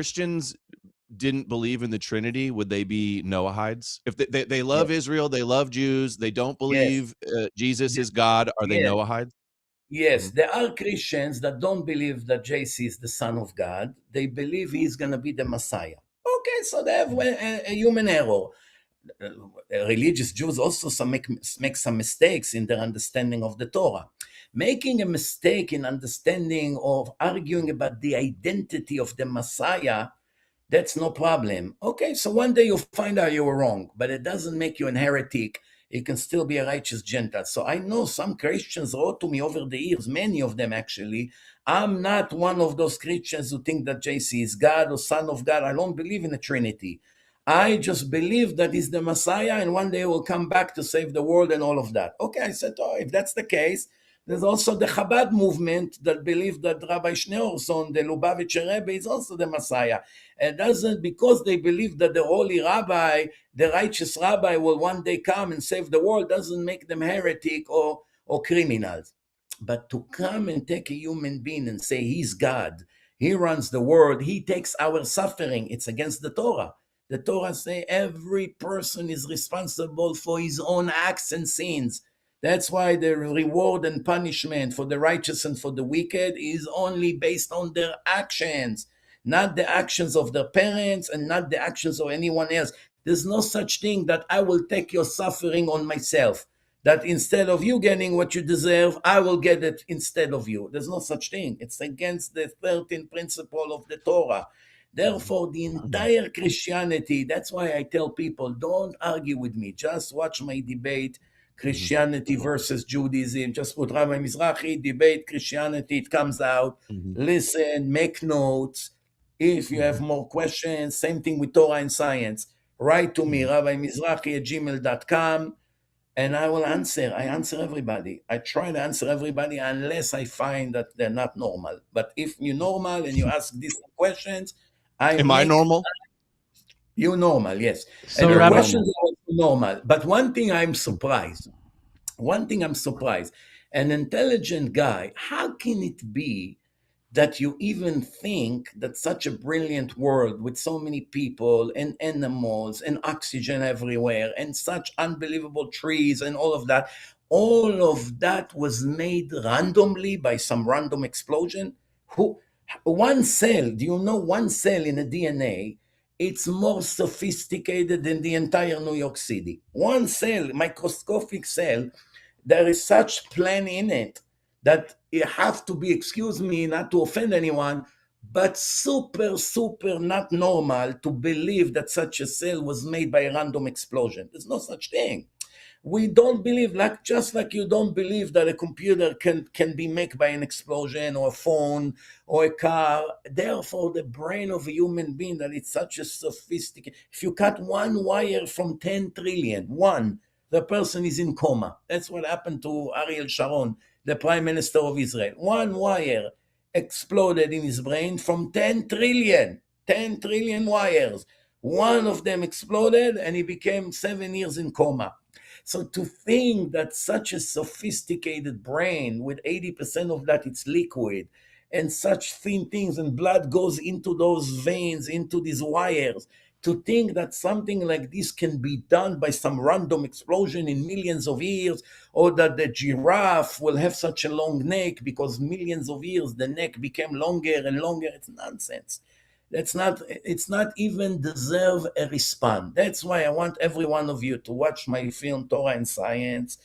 Christians didn't believe in the Trinity, would they be Noahides? If they love Yes. Israel, they love Jews, they don't Yes. believe Jesus is God, are they Yes. Noahides? Yes, Mhm. there are Christians that don't believe that JC is the Son of God. They believe he's going to be the Messiah. Okay, so they have a human error. Religious Jews also make some mistakes in their understanding of the Torah. Making a mistake in understanding or arguing about the identity of the Messiah, that's no problem. Okay, so one day you'll find out you were wrong, but it doesn't make you a heretic. You can still be a righteous Gentile. So I know some Christians wrote to me over the years, many of them actually. I'm not one of those Christians who think that JC is God or Son of God. I don't believe in the Trinity. I just believe that he's the Messiah and one day he will come back to save the world and all of that. Okay, I said, oh, if that's the case, there's also the Chabad movement that believe that Rabbi Schneerson, the Lubavitcher Rebbe, is also the Messiah. And doesn't, because they believe that the holy rabbi, the righteous rabbi will one day come and save the world, doesn't make them heretic or criminals. But to come and take a human being and say he's God, he runs the world, he takes our suffering, it's against the Torah. The Torah say every person is responsible for his own acts and sins. That's why the reward and punishment for the righteous and for the wicked is only based on their actions, not the actions of their parents and not the actions of anyone else. There's no such thing that I will take your suffering on myself, that instead of you getting what you deserve, I will get it instead of you. There's no such thing. It's against the 13th principle of the Torah. Therefore, the entire Christianity, that's why I tell people, don't argue with me. Just watch my debate, Christianity versus Judaism. Just put Rabbi Mizrachi, debate Christianity, it comes out. Listen, make notes. If you have more questions, same thing with Torah and science. Write to me, rabbimizrachi@gmail.com, and I will answer. I answer everybody. I try to answer everybody unless I find that they're not normal. But if you're normal and you ask these questions, Am I normal? You normal, yes. So, And the Rabbi, questions are also normal. But one thing I'm surprised. An intelligent guy, how can it be that you even think that such a brilliant world with so many people and animals and oxygen everywhere and such unbelievable trees and all of that was made randomly by some random explosion? One cell, do you know one cell in a DNA? It's more sophisticated than the entire New York City. One cell, microscopic cell, there is such plan in it that it have to be, excuse me, not to offend anyone, but super, super not normal to believe that such a cell was made by a random explosion. There's no such thing. We don't believe, just like you don't believe that a computer can be made by an explosion or a phone or a car. Therefore, the brain of a human being, that it's such a sophisticated, if you cut one wire from 10 trillion, the person is in coma. That's what happened to Ariel Sharon, the Prime Minister of Israel. One wire exploded in his brain from 10 trillion wires. One of them exploded and he became 7 years in coma. So to think that such a sophisticated brain with 80% of that it's liquid and such thin things and blood goes into those veins, into these wires, to think that something like this can be done by some random explosion in millions of years, or that the giraffe will have such a long neck because millions of years the neck became longer and longer, it's nonsense. It's not even deserve a response. That's why I want every one of you to watch my film Torah and Science.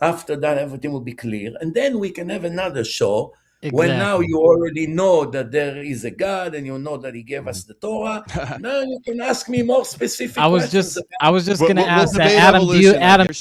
After that, everything will be clear. And then we can have another show when now you already know that there is a God and you know that he gave us the Torah. Now you can ask me more specific questions. I was just going to We'll ask that, debate Adam. evolution. Adam,